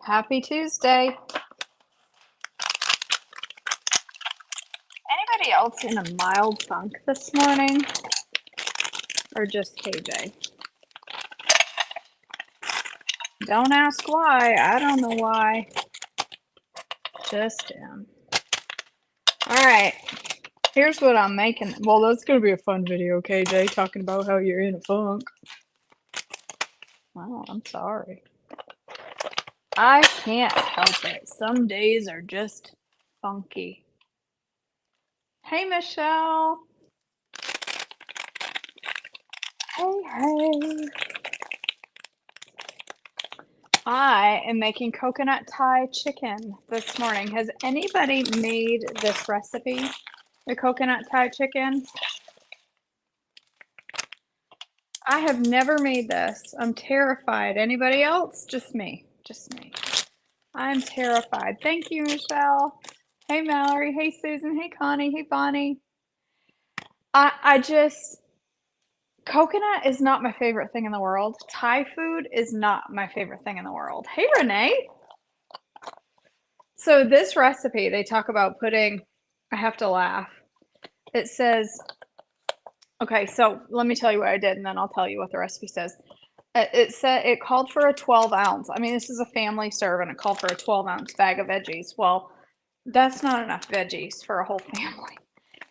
Happy Tuesday. Anybody else in a mild funk this morning? Or just KJ? Don't ask why. I don't know why. Just am. Alright. Here's what I'm making. Well, that's going to be a fun video, KJ, talking about how you're in a funk. Well, I'm sorry. I can't help it. Some days are just funky. Hey, Michelle. Hey. I am making coconut Thai chicken this morning. Has anybody made this recipe? The coconut Thai chicken? I have never made this. I'm terrified. Anybody else? Just me. Just me. I'm terrified. Thank you, Michelle. Hey, Mallory. Hey, Susan. Hey, Connie. Hey, Bonnie. Coconut is not my favorite thing in the world. Thai food is not my favorite thing in the world. Hey, Renee. So this recipe, they talk about putting, I have to laugh. It says, okay, so let me tell you what I did and then I'll tell you what the recipe says. It said it called for a 12 ounce. I mean, this is a family serve and it called for a 12 ounce bag of veggies. Well, that's not enough veggies for a whole family.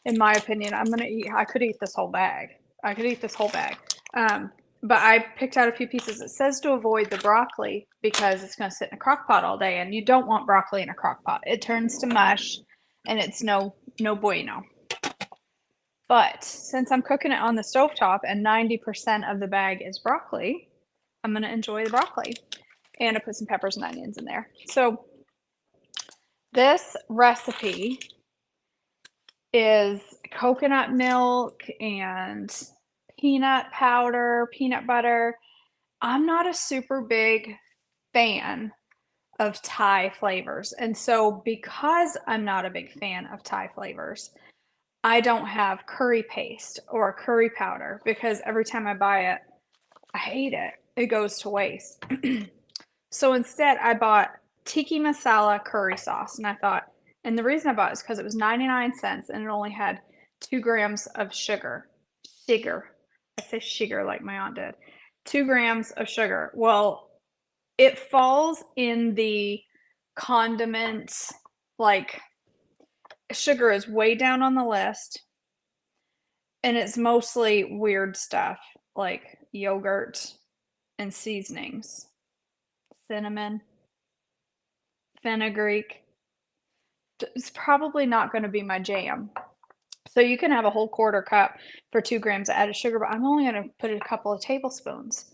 In my opinion, I could eat this whole bag. I could eat this whole bag. But I picked out a few pieces. It says to avoid the broccoli because it's going to sit in a crock pot all day, and you don't want broccoli in a crock pot. It turns to mush, and it's no bueno. But since I'm cooking it on the stovetop and 90% of the bag is broccoli, I'm going to enjoy the broccoli. And I put some peppers and onions in there. So this recipe is coconut milk and peanut powder, peanut butter. I'm not a super big fan of Thai flavors. And so because I'm not a big fan of Thai flavors, I don't have curry paste or curry powder because every time I buy it, I hate it. It goes to waste. So instead, I bought tiki masala curry sauce. And I thought, and the reason I bought it is because it was 99 cents and it only had 2 grams of sugar. Sugar. I say sugar like my aunt did. 2 grams of sugar. Well, it falls in the condiments, like sugar is way down on the list. And it's mostly weird stuff like yogurt and seasonings, cinnamon, fenugreek. It's probably not going to be my jam. So you can have a whole quarter cup for 2 grams of added sugar, but I'm only going to put a couple of tablespoons.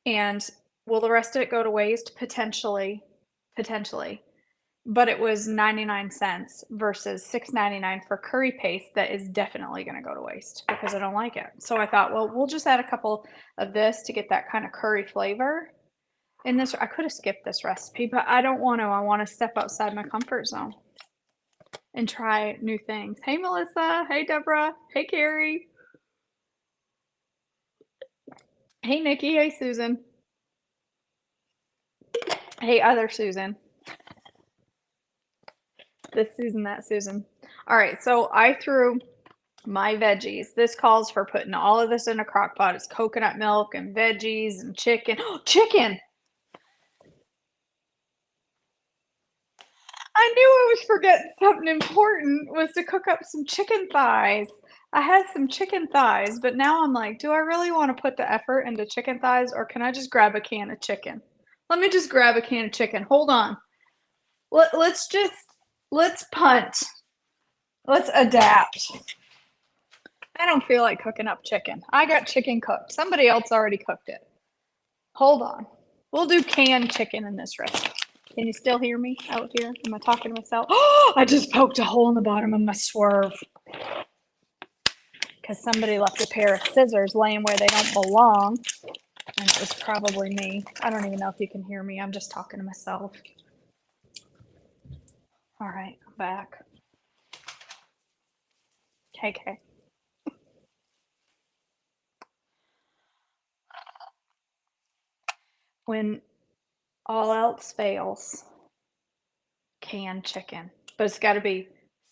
And will the rest of it go to waste? Potentially. But it was 99 cents versus $6.99 for curry paste that is definitely going to go to waste because I don't like it. So I thought, well, we'll just add a couple of this to get that kind of curry flavor. In this, I could have skipped this recipe, but I don't want to. I want to step outside my comfort zone and try new things. Hey, Melissa. Hey, Deborah. Hey, Carrie. Hey, Nikki. Hey, Susan. Hey, other Susan. This Susan, that Susan. All right, so I threw my veggies. This calls for putting all of this in a crock pot. It's coconut milk and veggies and chicken. Oh, chicken! I knew I was forgetting something important was to cook up some chicken thighs. I had some chicken thighs, but now I'm like, do I really want to put the effort into chicken thighs or can I just grab a can of chicken? Let me just grab a can of chicken. Hold on. Let's punt. Let's adapt. I don't feel like cooking up chicken. I got chicken cooked. Somebody else already cooked it. Hold on. We'll do canned chicken in this recipe. Can you still hear me out here? Am I talking to myself? Oh, I just poked a hole in the bottom of my swerve. Because somebody left a pair of scissors laying where they don't belong. And it was probably me. I don't even know if you can hear me. I'm just talking to myself. All right, I'm back. KK. When All else fails, canned chicken. But it's got to be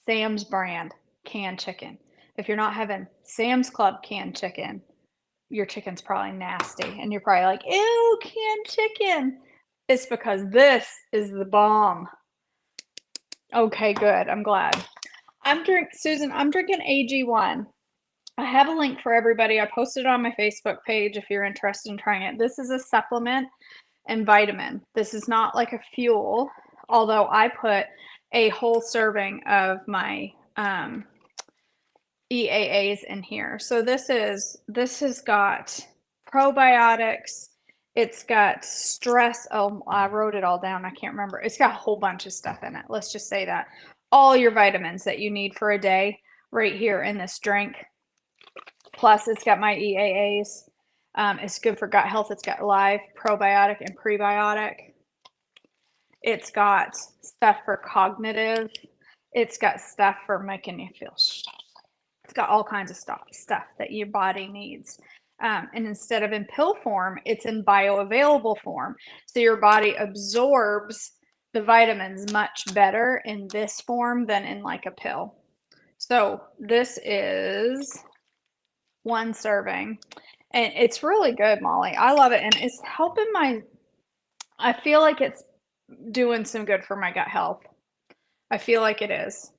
Sam's brand canned chicken. If you're not having Sam's Club canned chicken, your chicken's probably nasty. And you're probably like, ew, canned chicken. It's because this is the bomb. Okay, good. I'm glad. Susan, I'm drinking AG1. I have a link for everybody. I posted it on my Facebook page if you're interested in trying it. This is a supplement and vitamin. This is not like a fuel, although I put a whole serving of my EAAs in here. So this has got probiotics. It's got stress. Oh, I wrote it all down. I can't remember. It's got a whole bunch of stuff in it. Let's just say that. All your vitamins that you need for a day right here in this drink. Plus, it's got my EAAs. It's good for gut health. It's got live, probiotic, and prebiotic. It's got stuff for cognitive. It's got stuff for making you feel stressed. It's got all kinds of stuff that your body needs. And instead of in pill form, it's in bioavailable form. So your body absorbs the vitamins much better in this form than in like a pill. So this is one serving. And it's really good, Molly. I love it. And it's helping I feel like it's doing some good for my gut health. I feel like it is.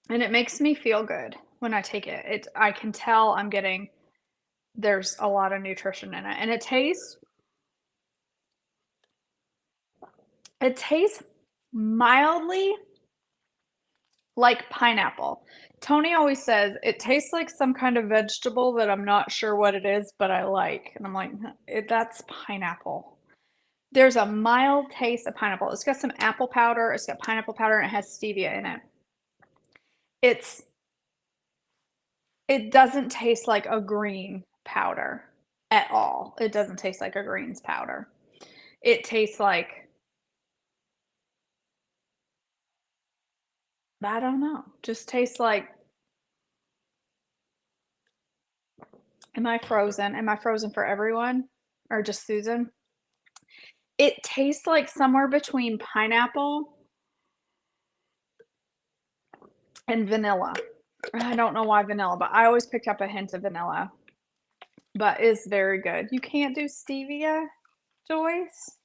And it makes me feel good when I take it. I can tell there's a lot of nutrition in it. And it tastes mildly like pineapple. Tony always says it tastes like some kind of vegetable that I'm not sure what it is, but I like. And I'm like, that's pineapple. There's a mild taste of pineapple. It's got some apple powder. It's got pineapple powder, and it has stevia in it. It doesn't taste like a green powder at all. It doesn't taste like a greens powder. It tastes like, I don't know, just tastes like, am I frozen? Am I frozen for everyone or just Susan? It tastes like somewhere between pineapple and vanilla. I don't know why vanilla, but I always picked up a hint of vanilla. But it's very good. You can't do stevia, Joyce?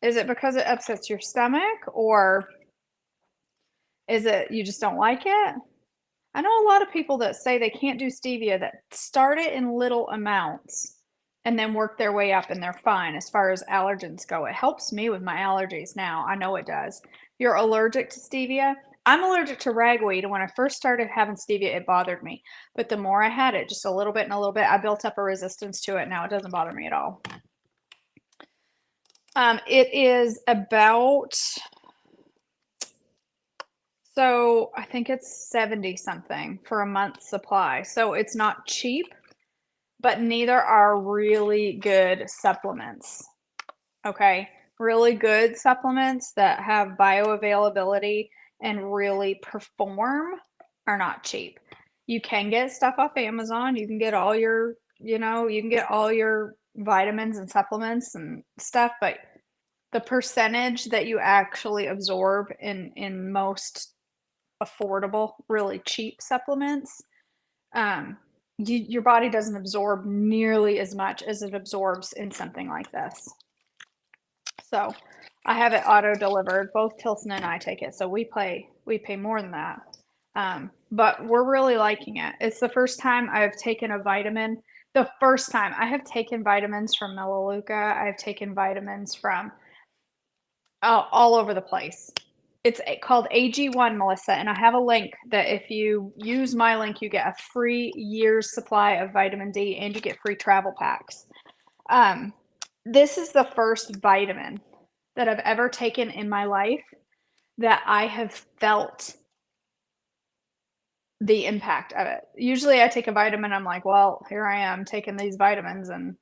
Is it because it upsets your stomach, or is it you just don't like it? I know a lot of people that say they can't do stevia that start it in little amounts and then work their way up and they're fine as far as allergens go. It helps me with my allergies now. I know it does. You're allergic to stevia? I'm allergic to ragweed, and when I first started having stevia, it bothered me. But the more I had it, just a little bit and a little bit, I built up a resistance to it. Now it doesn't bother me at all. It is about, so I think it's 70 something for a month's supply. So it's not cheap, but neither are really good supplements. Okay. Really good supplements that have bioavailability and really perform are not cheap. You can get stuff off Amazon. You can get all your, you can get all your vitamins and supplements and stuff, but the percentage that you actually absorb in most affordable, really cheap supplements, your body doesn't absorb nearly as much as it absorbs in something like this. So I have it auto delivered. Both Tilson and I take it, so we pay more than that. But we're really liking it. It's the first time I've taken a vitamin. The first time I have taken vitamins from Melaleuca. I've taken vitamins from all over the place. It's called AG1, Melissa, and I have a link that if you use my link, you get a free year's supply of vitamin D and you get free travel packs. This is the first vitamin that I've ever taken in my life that I have felt the impact of it. Usually I take a vitamin, I'm like, well, here I am taking these vitamins and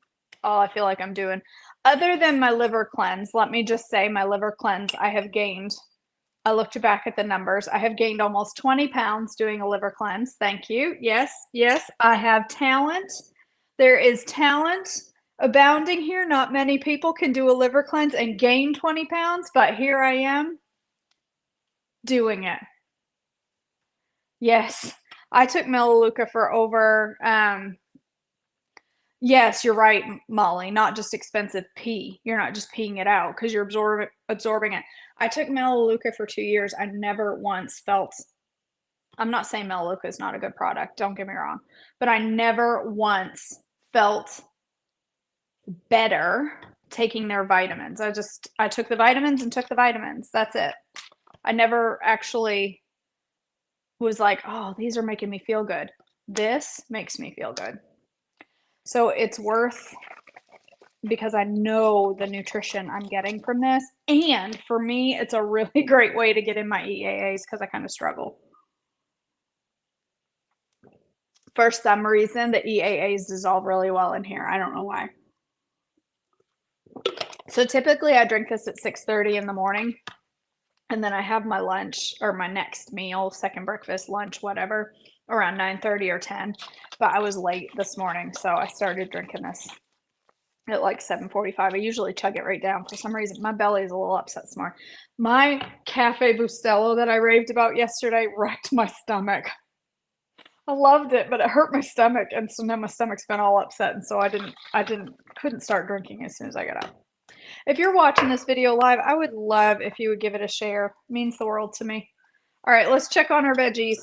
all I feel like I'm doing. Other than my liver cleanse, let me just say my liver cleanse, I looked back at the numbers. I have gained almost 20 pounds doing a liver cleanse. Thank you. Yes, I have talent. There is talent Abounding here, not many people can do a liver cleanse and gain 20 pounds, but here I am doing it. Yes, I took Melaleuca for over, yes, you're right, Molly, not just expensive pee. You're not just peeing it out because you're absorbing it. I took Melaleuca for 2 years. I never once felt, I'm not saying Melaleuca is not a good product, don't get me wrong, but I never once felt better taking their vitamins. I took the vitamins and took the vitamins. That's it. I never actually was like, oh, these are making me feel good. This makes me feel good. So it's worth, because I know the nutrition I'm getting from this. And for me, it's a really great way to get in my EAAs because I kind of struggle. For some reason, the EAAs dissolve really well in here. I don't know why. So typically I drink this at 6:30 in the morning. And then I have my lunch or my next meal, second breakfast, lunch, whatever, around 9:30 or 10. But I was late this morning, so I started drinking this at like 7:45. I usually chug it right down. For some reason, my belly is a little upset this morning. My Cafe Bustelo that I raved about yesterday wrecked my stomach. I loved it, but it hurt my stomach, and so now my stomach's been all upset, and so couldn't start drinking as soon as I got up. If you're watching this video live, I would love if you would give it a share. It means the world to me. All right, let's check on our veggies.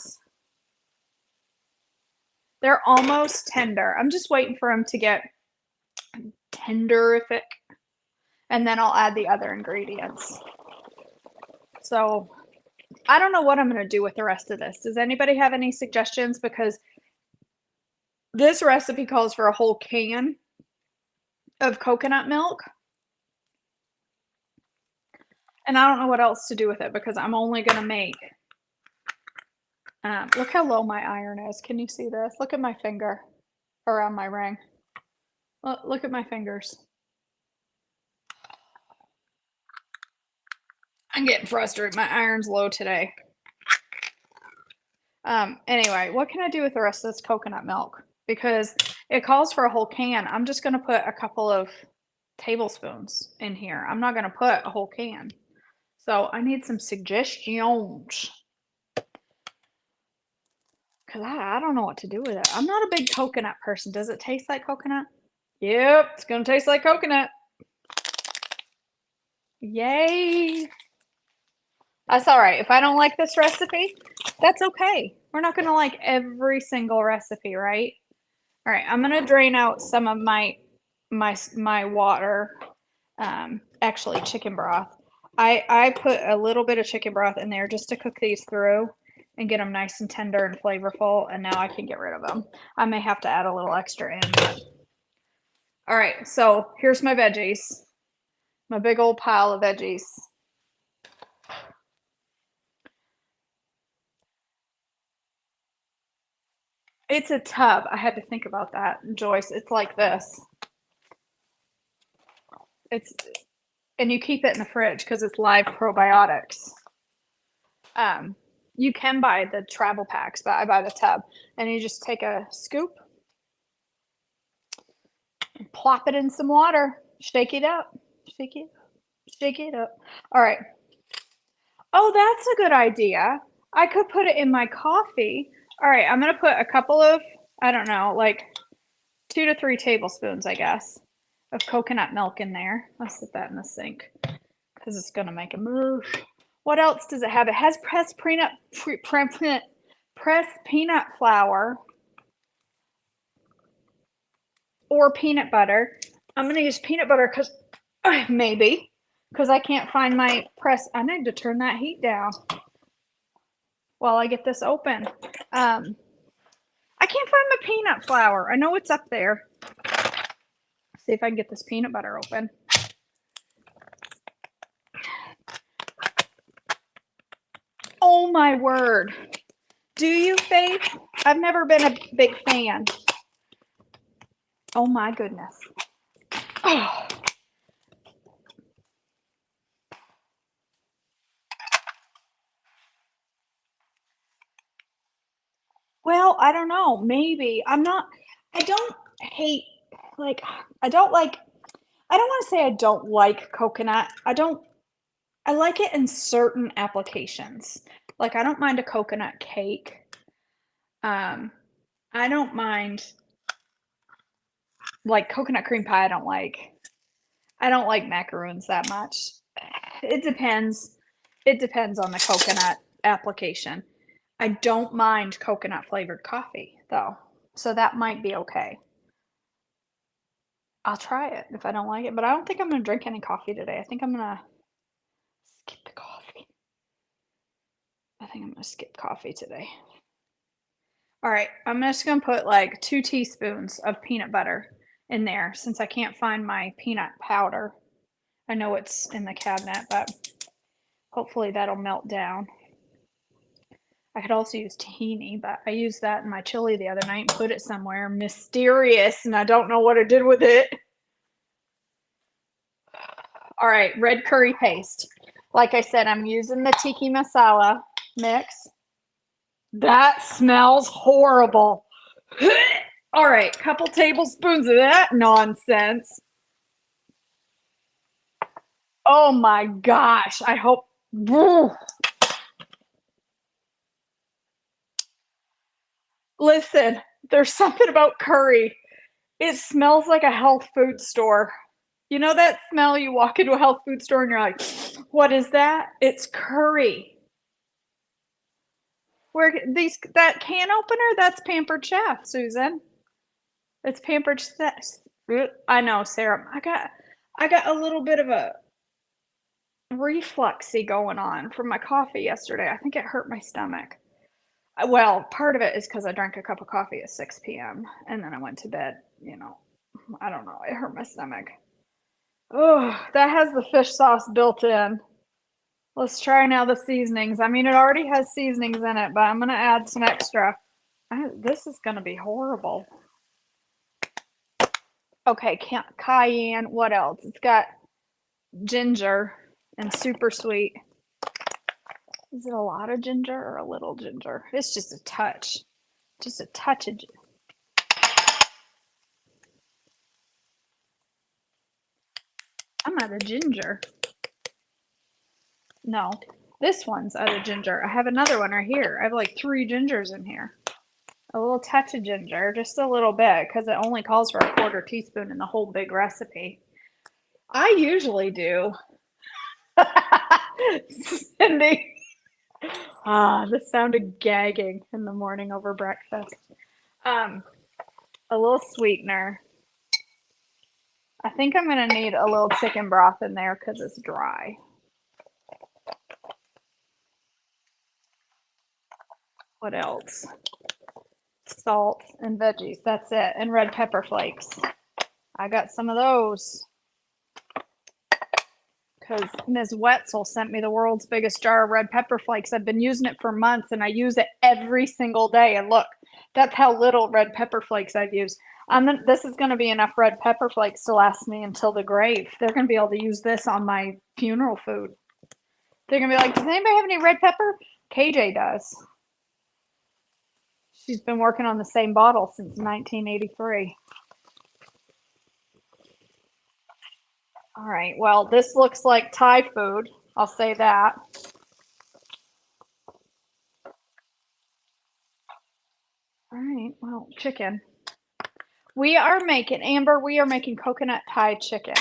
They're almost tender. I'm just waiting for them to get tenderific, and then I'll add the other ingredients. So I don't know what I'm going to do with the rest of this. Does anybody have any suggestions? Because this recipe calls for a whole can of coconut milk. And I don't know what else to do with it because I'm only going to make, look how low my iron is. Can you see this? Look at my finger around my ring. Look at my fingers. I'm getting frustrated. My iron's low today. Anyway, what can I do with the rest of this coconut milk? Because it calls for a whole can. I'm just going to put a couple of tablespoons in here. I'm not going to put a whole can. So I need some suggestions. Because I don't know what to do with it. I'm not a big coconut person. Does it taste like coconut? Yep, it's going to taste like coconut. Yay. That's all right. If I don't like this recipe, that's okay. We're not going to like every single recipe, right? All right, I'm going to drain out some of my water, actually chicken broth. I put a little bit of chicken broth in there just to cook these through and get them nice and tender and flavorful, and now I can get rid of them. I may have to add a little extra in, but all right, so here's my veggies, my big old pile of veggies. It's a tub. I had to think about that, Joyce. It's like this. And you keep it in the fridge because it's live probiotics. You can buy the travel packs, but I buy the tub. And you just take a scoop, plop it in some water, shake it up, shake it up. All right. Oh, that's a good idea. I could put it in my coffee. All right, I'm going to put a couple of, I don't know, like 2 to 3 tablespoons, I guess, of coconut milk in there. I'll set that in the sink because it's going to make a move. What else does it have? It has pressed peanut flour or peanut butter. I'm going to use peanut butter because maybe because I can't find my press. I need to turn that heat down while I get this open. I can't find my peanut flour. I know it's up there. See if I can get this peanut butter open. Oh my word. Do you, Faith? I've never been a big fan. Oh my goodness. Oh. Well, I don't know. Maybe. I don't hate like, I don't like, I don't want to say I don't like coconut. I like it in certain applications. Like, I don't mind a coconut cake. Um, I don't mind, like, coconut cream pie, I don't like. I don't like macaroons that much. It depends. It depends on the coconut application. I don't mind coconut flavored coffee though. So that might be okay. I'll try it if I don't like it, but I don't think I'm going to drink any coffee today. I think I'm going to skip the coffee. I think I'm going to skip coffee today. All right, I'm just going to put like 2 teaspoons of peanut butter in there since I can't find my peanut powder. I know it's in the cabinet, but hopefully that'll melt down. I could also use tahini, but I used that in my chili the other night and put it somewhere mysterious, and I don't know what I did with it. All right, red curry paste. Like I said, I'm using the tiki masala mix. That smells horrible. All right, couple tablespoons of that nonsense. Oh my gosh, I hope. Listen, there's something about curry. It smells like a health food store. You know that smell you walk into a health food store and you're like, what is that? It's curry. Where these that can opener, that's Pampered Chef, Susan. It's Pampered Chef. I know, Sarah. I got a little bit of a refluxy going on from my coffee yesterday. I think it hurt my stomach. Well, part of it is because I drank a cup of coffee at 6 p.m. and then I went to bed. You know, I don't know. It hurt my stomach. Oh, that has the fish sauce built in. Let's try now the seasonings. I mean, it already has seasonings in it, but I'm going to add some extra. This is going to be horrible. Okay, cayenne. What else? It's got ginger and super sweet. Is it a lot of ginger or a little ginger? It's just a touch. Just a touch of ginger. I'm out of ginger. No, this one's out of ginger. I have another one right here. I have like 3 gingers in here. A little touch of ginger, just a little bit, because it only calls for a 1/4 teaspoon in the whole big recipe. I usually do. Cindy. The sound of gagging in the morning over breakfast. A little sweetener. I think I'm going to need a little chicken broth in there because it's dry. What else? Salt and veggies. That's it. And red pepper flakes. I got some of those because Ms. Wetzel sent me the world's biggest jar of red pepper flakes. I've been using it for months and I use it every single day. And look, that's how little red pepper flakes I've used. This is going to be enough red pepper flakes to last me until the grave. They're going to be able to use this on my funeral food. They're going to be like, does anybody have any red pepper? KJ does. She's been working on the same bottle since 1983. All right, well, this looks like Thai food. I'll say that. All right, well, chicken. Amber, we are making coconut Thai chicken,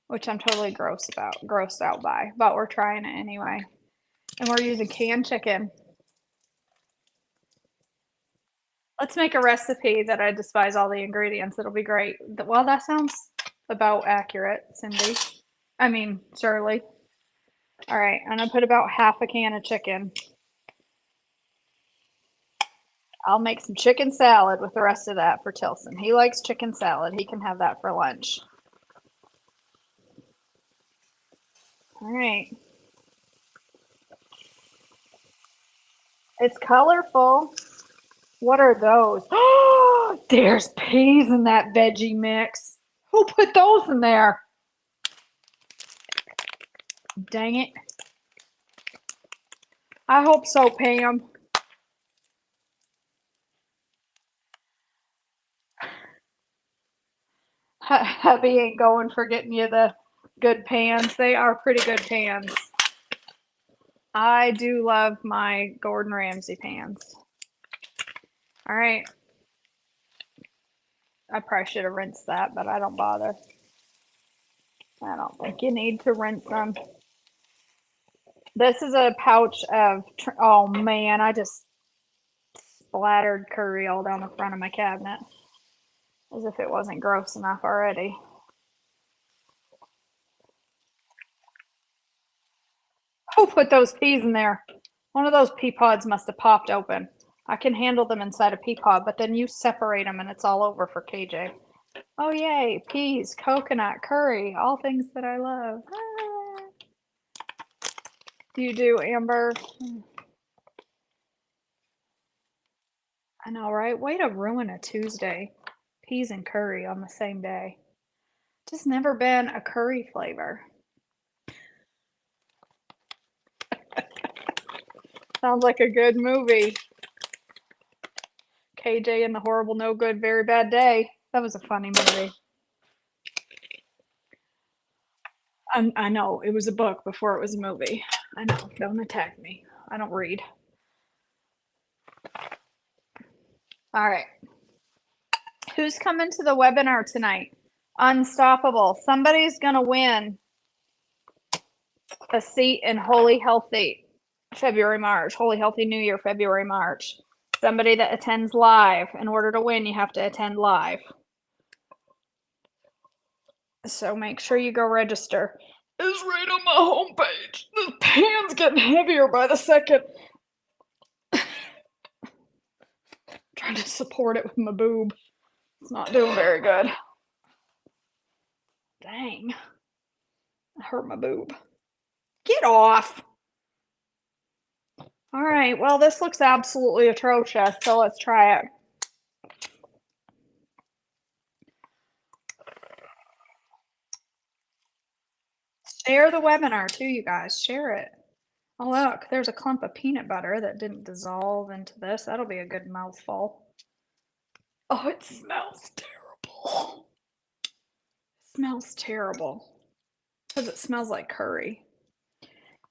which I'm totally grossed out by, but we're trying it anyway. And we're using canned chicken. Let's make a recipe that I despise all the ingredients. It'll be great. Well, that sounds about accurate, Cindy. I mean, Shirley. All right, I'm gonna put about half a can of chicken. I'll make some chicken salad with the rest of that for Tilson. He likes chicken salad. He can have that for lunch. All right. It's colorful. What are those? Oh, there's peas in that veggie mix. Who put those in there? Dang it. I hope so, Pam. Abby ain't going for getting you the good pans. They are pretty good pans. I do love my Gordon Ramsay pans. All right. I probably should have rinsed that, but I don't bother. I don't think you need to rinse them. This is a pouch of, oh man, I just splattered curry all down the front of my cabinet. As if it wasn't gross enough already. Who put those peas in there? One of those pea pods must have popped open. I can handle them inside a pea pod, but then you separate them and it's all over for KJ. Oh yay, peas, coconut, curry, all things that I love. Ah. You do, Amber? I know, right? Way to ruin a Tuesday. Peas and curry on the same day. Just never been a curry flavor. Sounds like a good movie. KJ and the Horrible No Good Very Bad Day. That was a funny movie. I know, it was a book before it was a movie. I know, don't attack me. I don't read. All right. Who's coming to the webinar tonight? Unstoppable. Somebody's going to win a seat in Holy Healthy February, March. Holy Healthy New Year, February, March. Somebody that attends live. In order to win, you have to attend live. So make sure you go register. It's right on my homepage. The pan's getting heavier by the second. Trying to support it with my boob. It's not doing very good. Dang. I hurt my boob. Get off. All right, well, this looks absolutely atrocious, so let's try it. Share the webinar too, you guys. Share it. Oh, look, there's a clump of peanut butter that didn't dissolve into this. That'll be a good mouthful. Oh, it smells terrible. It smells terrible. Because it smells like curry.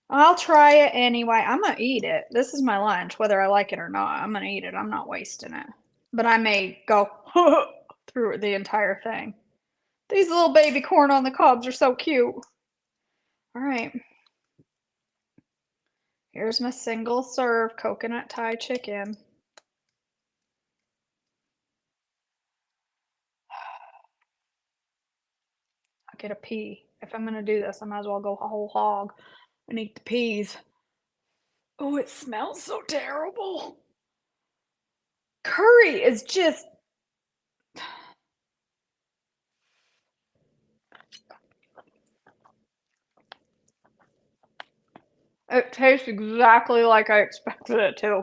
I'll try it anyway. I'm going to eat it. This is my lunch, whether I like it or not. I'm going to eat it. I'm not wasting it. But I may go through the entire thing. These little baby corn on the cobs are so cute. All right. Here's my single serve coconut Thai chicken. I'll get a pea. If I'm going to do this, I might as well go a whole hog and eat the peas. Oh, it smells so terrible. Curry is just... It tastes exactly like I expected it to.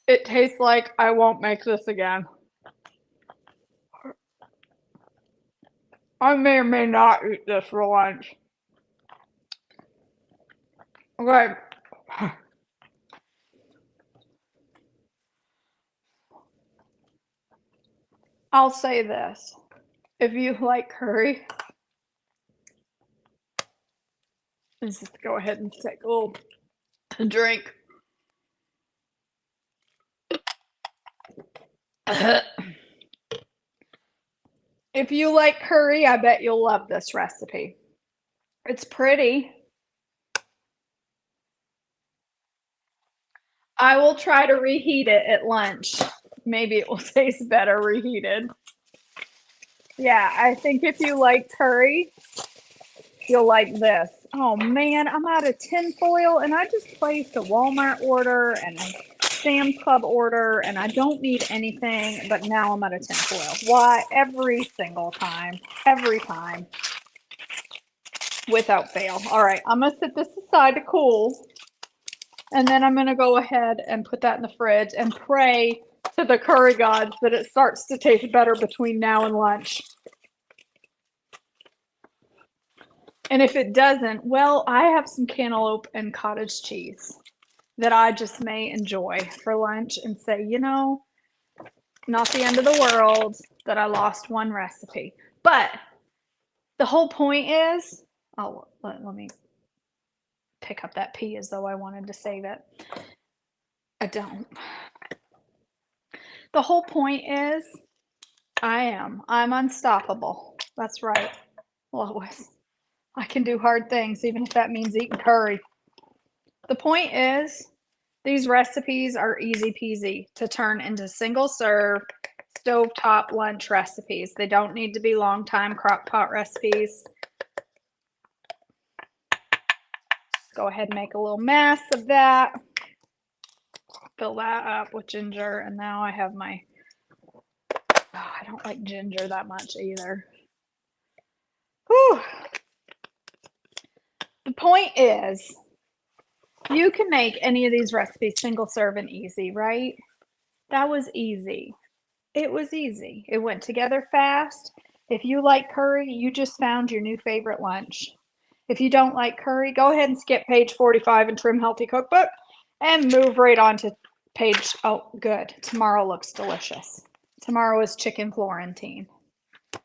It tastes like I won't make this again. I may or may not eat this for lunch. Okay. I'll say this. If you like curry, let's just go ahead and take a little drink. If you like curry, I bet you'll love this recipe. It's pretty. I will try to reheat it at lunch. Maybe it will taste better reheated. Yeah, I think if you like curry, you'll like this. Oh man, I'm out of tin foil and I just placed a Walmart order and a Sam's Club order and I don't need anything, but now I'm out of tin foil. Why? Every single time. Every time. Without fail. All right, I'm gonna set this aside to cool. And then I'm gonna go ahead and put that in the fridge and pray to the curry gods that it starts to taste better between now and lunch. And if it doesn't, well, I have some cantaloupe and cottage cheese that I just may enjoy for lunch and say, you know, Not the end of the world that I lost one recipe. But the whole point is, oh, let me pick up that pea as though I wanted to save it. I don't. The whole point is, I'm unstoppable. That's right, Lois. I can do hard things, even if that means eating curry. The point is, these recipes are easy peasy to turn into single serve stovetop lunch recipes. They don't need to be long time crock pot recipes. Go ahead and make a little mess of that. Fill that up with ginger, and now I have my, I don't like ginger that much either. Whew. The point is, you can make any of these recipes single serve and easy, right? That was easy. It was easy. It went together fast. If you like curry, you just found your new favorite lunch. If you don't like curry, go ahead and skip page 45 in Trim Healthy Cookbook and move right on to page, oh, good. Tomorrow looks delicious. Tomorrow is chicken Florentine.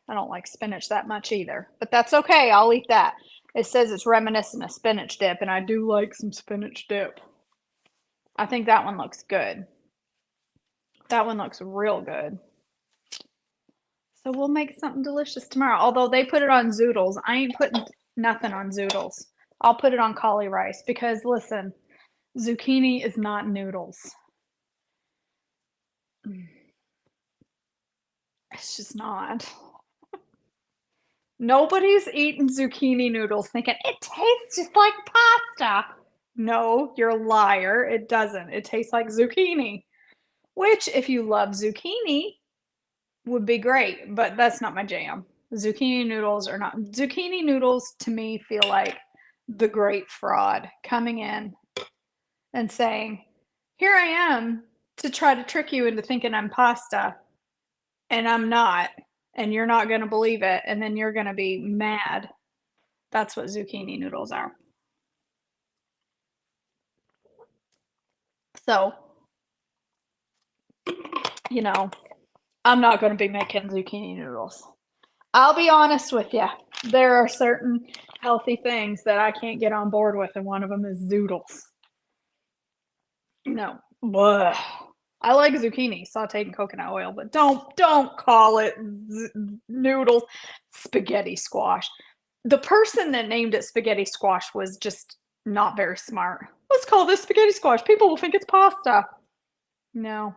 I don't like spinach that much either, but that's okay. I'll eat that. It says it's reminiscent of spinach dip, and I do like some spinach dip. I think that one looks good. That one looks real good. So we'll make something delicious tomorrow. Although they put it on zoodles. I ain't putting nothing on zoodles. I'll put it on cauli rice because listen, zucchini is not noodles. It's just not. Nobody's eating zucchini noodles thinking it tastes just like pasta. No, you're a liar. It doesn't. It tastes like zucchini, which if you love zucchini would be great, but that's not my jam. Zucchini noodles are not. Zucchini noodles to me feel like the great fraud coming in and saying, "Here I am to try to trick you into thinking I'm pasta, and I'm not, and you're not going to believe it, and then you're going to be mad." That's what zucchini noodles are. So, you know, I'm not going to be making zucchini noodles. I'll be honest with you. There are certain healthy things that I can't get on board with, and one of them is zoodles. No. Blech. I like zucchini sauteed in coconut oil, but don't call it noodles. Spaghetti squash. The person that named it spaghetti squash was just not very smart. Let's call this spaghetti squash. People will think it's pasta. No.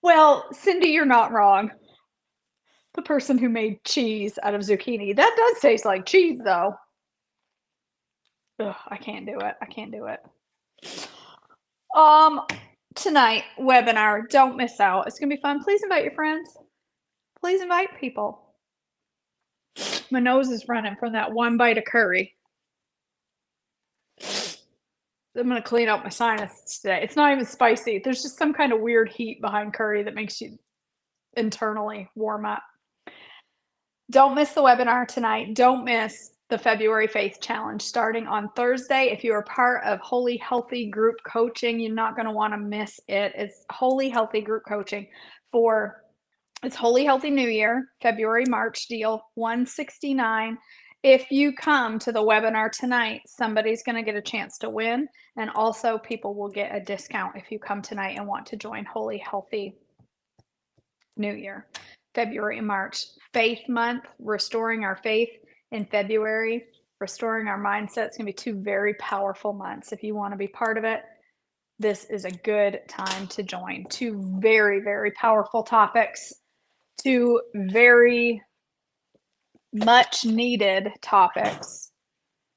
Well, Cindy, you're not wrong. The person who made cheese out of zucchini. That does taste like cheese, though. Ugh, I can't do it. I can't do it. Tonight, webinar. Don't miss out. It's going to be fun. Please invite your friends. Please invite people. My nose is running from that one bite of curry. I'm going to clean out my sinuses today. It's not even spicy. There's just some kind of weird heat behind curry that makes you internally warm up. Don't miss the webinar tonight. Don't miss the February Faith Challenge starting on Thursday. If you are part of Holy Healthy Group Coaching, you're not going to want to miss it. It's Holy Healthy Group Coaching for it's Holy Healthy New Year, February, March deal, $169. If you come to the webinar tonight, somebody's going to get a chance to win. And also people will get a discount if you come tonight and want to join Holy Healthy New Year. February and March, Faith Month, restoring our faith in February, restoring our mindset. It's going to be two very powerful months. If you want to be part of it, this is a good time to join. Two very, very powerful topics, two very much needed topics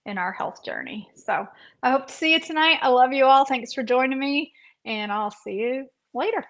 in our health journey. So I hope to see you tonight. I love you all. Thanks for joining me, and I'll see you later.